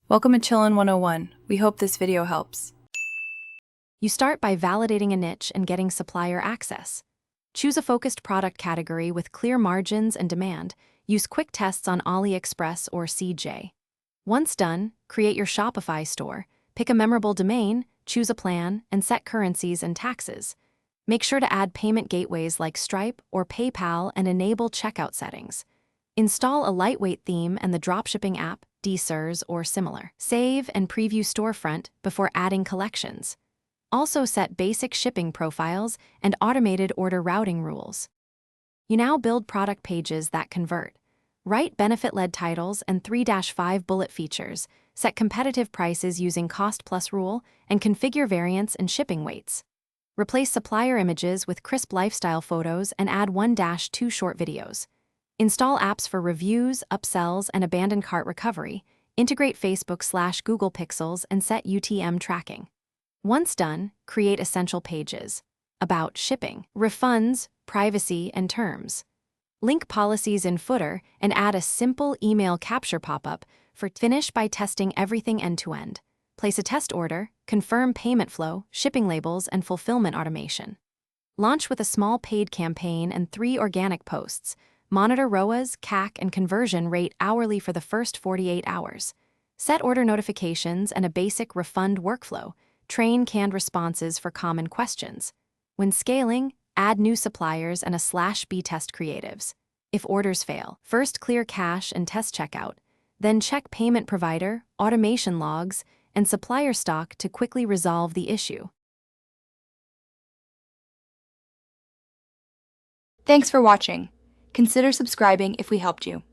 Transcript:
Welcome to Chillin' 101. We hope this video helps. You start by validating a niche and getting supplier access. Choose a focused product category with clear margins and demand. Use quick tests on AliExpress or CJ. Once done, create your Shopify store. Pick a memorable domain, choose a plan, and set currencies and taxes. Make sure to add payment gateways like Stripe or PayPal and enable checkout settings. Install a lightweight theme and the dropshipping app, DSers or similar. Save and preview storefront before adding collections. Also set basic shipping profiles and automated order routing rules. You now build product pages that convert. Write benefit-led titles and 3-5 bullet features, set competitive prices using cost-plus rule, and configure variants and shipping weights. Replace supplier images with crisp lifestyle photos and add 1-2 short videos. Install apps for reviews, upsells, and abandoned cart recovery. Integrate Facebook/Google Pixels and set UTM tracking. Once done, create essential pages. About shipping, refunds, privacy, and terms. Link policies in footer and add a simple email capture pop-up for finish by testing everything end-to-end. Place a test order, confirm payment flow, shipping labels, and fulfillment automation. Launch with a small paid campaign and 3 organic posts. Monitor ROAS, CAC, and conversion rate hourly for the first 48 hours. Set order notifications and a basic refund workflow. Train canned responses for common questions. When scaling, add new suppliers and a /B test creatives. If orders fail, first clear cache and test checkout, then check payment provider, automation logs, and supplier stock to quickly resolve the issue. Thanks for watching. Consider subscribing if we helped you.